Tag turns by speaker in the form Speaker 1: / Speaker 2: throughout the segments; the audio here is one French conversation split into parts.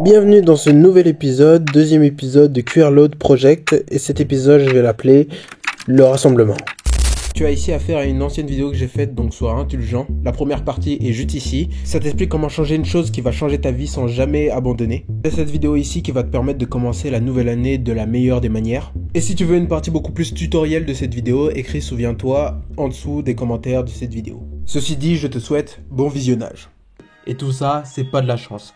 Speaker 1: Bienvenue dans ce nouvel épisode, deuxième épisode de QRload Project, et cet épisode je vais l'appeler le rassemblement. Tu as ici affaire à une ancienne vidéo que j'ai faite, donc sois indulgent. La première partie est juste ici. Ça t'explique comment changer une chose qui va changer ta vie sans jamais abandonner. C'est cette vidéo ici qui va te permettre de commencer la nouvelle année de la meilleure des manières. Et si tu veux une partie beaucoup plus tutoriel de cette vidéo, écris souviens-toi en dessous des commentaires de cette vidéo. Ceci dit, je te souhaite bon visionnage. Et tout ça, c'est pas de la chance.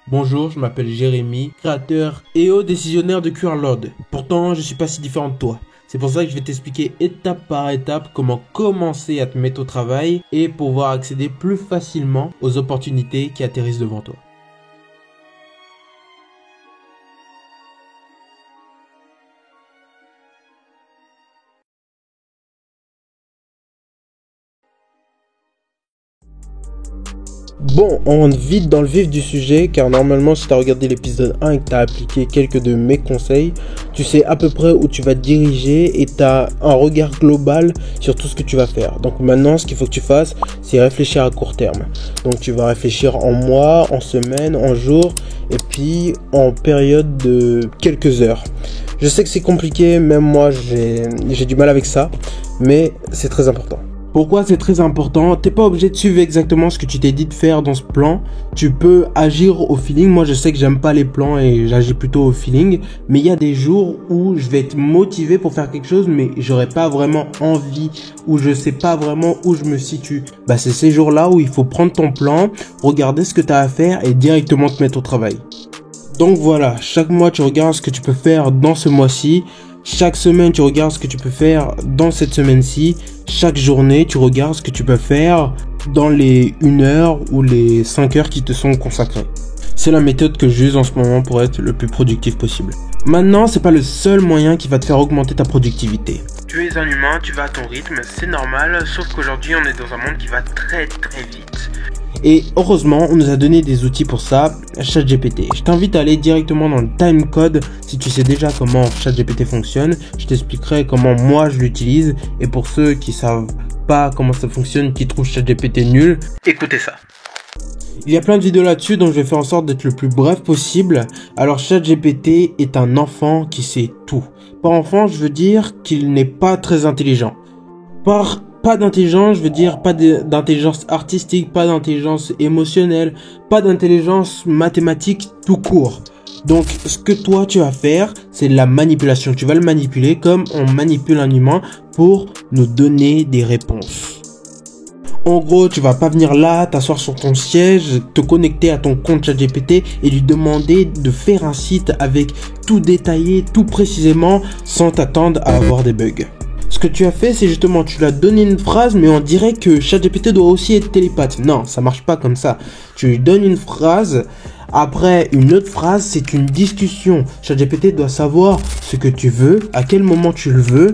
Speaker 1: Bonjour, je m'appelle Jérémy, créateur et haut décisionnaire de QRload. Pourtant, je suis pas si différent de toi. C'est pour ça que je vais t'expliquer étape par étape comment commencer à te mettre au travail et pouvoir accéder plus facilement aux opportunités qui atterrissent devant toi. Bon, on rentre vite dans le vif du sujet, car normalement si tu as regardé l'épisode 1 et que tu as appliqué quelques de mes conseils, tu sais à peu près où tu vas te diriger et tu as un regard global sur tout ce que tu vas faire. Donc maintenant, ce qu'il faut que tu fasses, c'est réfléchir à court terme. Donc tu vas réfléchir en mois, en semaines, en jours, et puis en période de quelques heures. Je sais que c'est compliqué, même moi j'ai du mal avec ça, mais c'est très important. Pourquoi c'est très important? T'es pas obligé de suivre exactement ce que tu t'es dit de faire dans ce plan. Tu peux agir au feeling. Moi, je sais que j'aime pas les plans et j'agis plutôt au feeling. Mais il y a des jours où je vais être motivé pour faire quelque chose, mais j'aurai pas vraiment envie, ou je sais pas vraiment où je me situe. Bah, c'est ces jours-là où il faut prendre ton plan, regarder ce que tu as à faire et directement te mettre au travail. Donc voilà, chaque mois, tu regardes ce que tu peux faire dans ce mois-ci. Chaque semaine, tu regardes ce que tu peux faire dans cette semaine-ci. Chaque journée, tu regardes ce que tu peux faire dans les 1 heure ou les 5 heures qui te sont consacrées. C'est la méthode que j'use en ce moment pour être le plus productif possible. Maintenant, c'est pas le seul moyen qui va te faire augmenter ta productivité. Tu es un humain, tu vas à ton rythme, c'est normal, sauf qu'aujourd'hui, on est dans un monde qui va très vite. Et heureusement, on nous a donné des outils pour ça, ChatGPT. Je t'invite à aller directement dans le timecode si tu sais déjà comment ChatGPT fonctionne. Je t'expliquerai comment moi je l'utilise. Et pour ceux qui savent pas comment ça fonctionne, qui trouvent ChatGPT nul, écoutez ça. Il y a plein de vidéos là-dessus, donc je vais faire en sorte d'être le plus bref possible. Alors ChatGPT est un enfant qui sait tout. Par enfant, je veux dire qu'il n'est pas très intelligent. Pas d'intelligence, je veux dire pas d'intelligence artistique, pas d'intelligence émotionnelle, pas d'intelligence mathématique tout court. Donc ce que toi tu vas faire, c'est de la manipulation. Tu vas le manipuler comme on manipule un humain pour nous donner des réponses. En gros, tu vas pas venir là, t'asseoir sur ton siège, te connecter à ton compte ChatGPT et lui demander de faire un site avec tout détaillé, tout précisément, sans t'attendre à avoir des bugs. Ce que tu as fait, c'est justement, tu lui as donné une phrase, mais on dirait que ChatGPT doit aussi être télépathe. Non, ça marche pas comme ça. Tu lui donnes une phrase, après une autre phrase, c'est une discussion. ChatGPT doit savoir ce que tu veux, à quel moment tu le veux,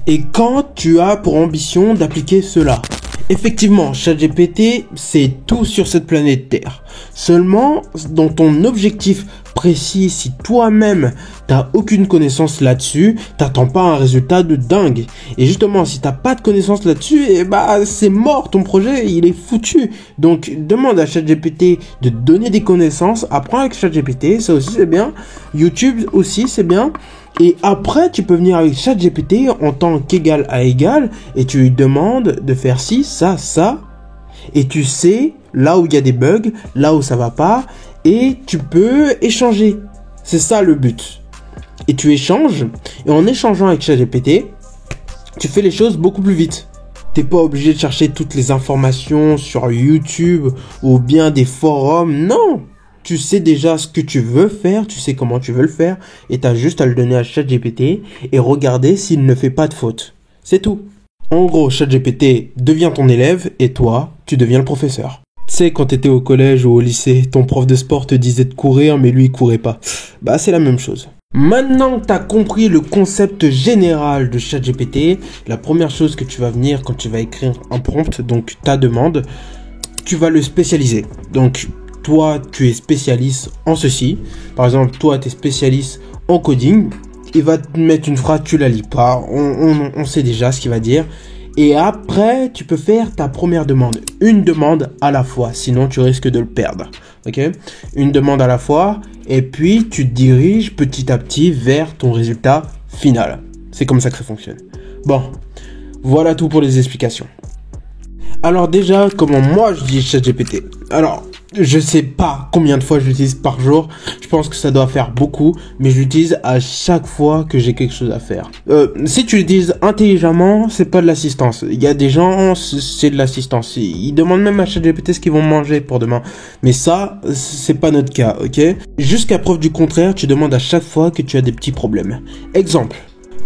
Speaker 1: et quand tu as pour ambition d'appliquer cela. Effectivement, ChatGPT, c'est tout sur cette planète Terre. Seulement, dans ton objectif précis, si toi-même t'as aucune connaissance là-dessus, t'attends pas un résultat de dingue. Et justement, si t'as pas de connaissance là-dessus, c'est mort, ton projet, il est foutu. Donc, demande à ChatGPT de te donner des connaissances, apprends avec ChatGPT, ça aussi c'est bien. YouTube aussi c'est bien. Et après, tu peux venir avec ChatGPT en tant qu'égal à égal et tu lui demandes de faire ci, ça, ça. Et tu sais là où il y a des bugs, là où ça va pas et tu peux échanger. C'est ça le but. Et tu échanges et en échangeant avec ChatGPT, tu fais les choses beaucoup plus vite. T'es pas obligé de chercher toutes les informations sur YouTube ou bien des forums, non. Tu sais déjà ce que tu veux faire, tu sais comment tu veux le faire, et tu as juste à le donner à ChatGPT et regarder s'il ne fait pas de faute. C'est tout. En gros, ChatGPT devient ton élève et toi, tu deviens le professeur. Tu sais, quand tu étais au collège ou au lycée, ton prof de sport te disait de courir, mais lui, il courait pas. Bah, c'est la même chose. Maintenant que tu as compris le concept général de ChatGPT, la première chose que tu vas venir quand tu vas écrire un prompt, donc ta demande, tu vas le spécialiser. Donc, toi, tu es spécialiste en ceci. Par exemple, toi, tu es spécialiste en coding. Il va te mettre une phrase, tu la lis pas. On sait déjà ce qu'il va dire. Et après, tu peux faire ta première demande. Une demande à la fois, sinon tu risques de le perdre. ok? Une demande à la fois, et puis tu te diriges petit à petit vers ton résultat final. C'est comme ça que ça fonctionne. Bon, voilà tout pour les explications. Alors déjà, comment moi j'utilise ChatGPT? Alors, je sais pas combien de fois je l'utilise par jour. Je pense que ça doit faire beaucoup, mais je l'utilise à chaque fois que j'ai quelque chose à faire. Si tu l'utilises intelligemment, c'est pas de l'assistance. Il y a des gens, c'est de l'assistance. Ils demandent même à ChatGPT ce qu'ils vont manger pour demain. Mais ça, c'est pas notre cas, ok? Jusqu'à preuve du contraire, tu demandes à chaque fois que tu as des petits problèmes. Exemple.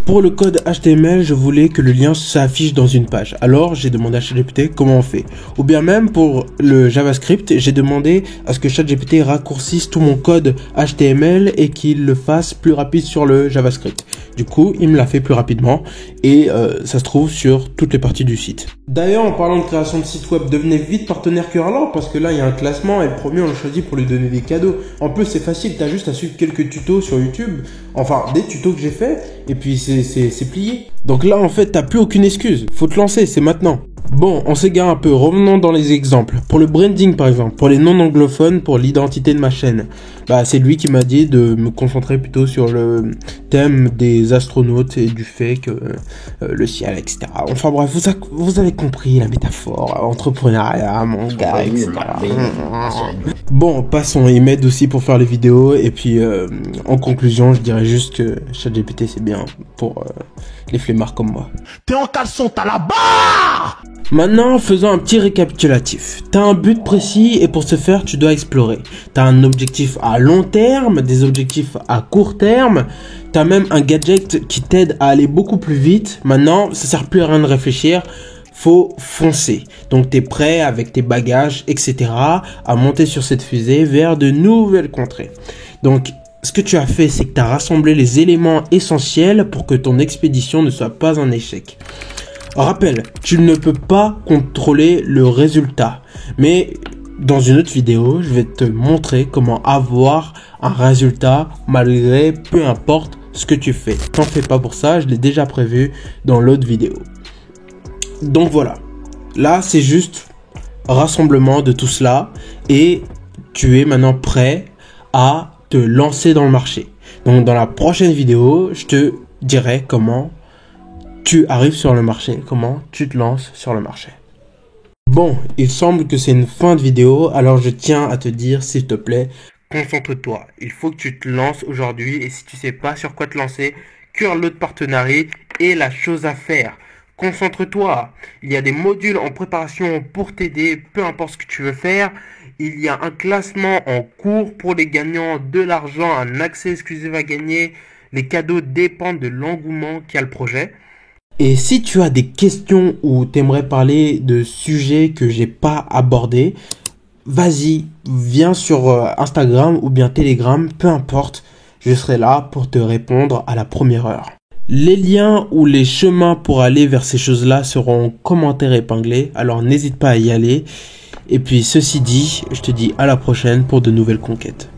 Speaker 1: Pour le code HTML, je voulais que le lien s'affiche dans une page. Alors, j'ai demandé à ChatGPT comment on fait. Ou bien même pour le JavaScript, j'ai demandé à ce que ChatGPT raccourcisse tout mon code HTML et qu'il le fasse plus rapide sur le JavaScript. Du coup, il me l'a fait plus rapidement et ça se trouve sur toutes les parties du site. D'ailleurs, en parlant de création de site web, devenez vite partenaire Curler parce que là, il y a un classement et le premier, on le choisit pour lui donner des cadeaux. En plus, c'est facile, t'as juste à suivre quelques tutos sur YouTube. Enfin, des tutos que j'ai fait et puis c'est plié. Donc là, en fait, t'as plus aucune excuse. Faut te lancer, c'est maintenant. Bon, on s'égare un peu. Revenons dans les exemples. Pour le branding, par exemple, pour les non-anglophones, pour l'identité de ma chaîne, bah, c'est lui qui m'a dit de me concentrer plutôt sur le thème des astronautes et du fait que le ciel, etc. Enfin bref, vous avez compris la métaphore, entrepreneuriat, manga, etc. Bon, passons. Il m'aide aussi pour faire les vidéos. Et puis, en conclusion, je dirais juste que ChatGPT, c'est bien pour les flemmards comme moi.
Speaker 2: T'es en caleçon, t'as la barre!
Speaker 1: Maintenant, faisons un petit récapitulatif. T'as un but précis et pour ce faire, tu dois explorer. T'as un objectif à long terme, des objectifs à court terme. T'as même un gadget qui t'aide à aller beaucoup plus vite. Maintenant, ça sert plus à rien de réfléchir. Faut foncer. Donc t'es prêt avec tes bagages, etc. à monter sur cette fusée vers de nouvelles contrées. Donc, ce que tu as fait, c'est que tu as rassemblé les éléments essentiels pour que ton expédition ne soit pas un échec. Rappel, tu ne peux pas contrôler le résultat, mais dans une autre vidéo, je vais te montrer comment avoir un résultat malgré peu importe ce que tu fais. T'en fais pas pour ça, je l'ai déjà prévu dans l'autre vidéo. Donc voilà, là c'est juste rassemblement de tout cela et tu es maintenant prêt à te lancer dans le marché. Donc dans la prochaine vidéo, je te dirai comment tu arrives sur le marché, comment tu te lances sur le marché. Bon, il semble que c'est une fin de vidéo, alors je tiens à te dire, s'il te plaît, concentre-toi. Il faut que tu te lances aujourd'hui et si tu sais pas sur quoi te lancer, Curler de partenariat est la chose à faire. Concentre-toi. Il y a des modules en préparation pour t'aider, peu importe ce que tu veux faire. Il y a un classement en cours pour les gagnants, de l'argent, un accès exclusif à gagner. Les cadeaux dépendent de l'engouement qu'a le projet. Et si tu as des questions ou t'aimerais parler de sujets que j'ai pas abordés, vas-y, viens sur Instagram ou bien Telegram, peu importe, je serai là pour te répondre à la première heure. Les liens ou les chemins pour aller vers ces choses-là seront en commentaire épinglés, alors n'hésite pas à y aller. Et puis ceci dit, je te dis à la prochaine pour de nouvelles conquêtes.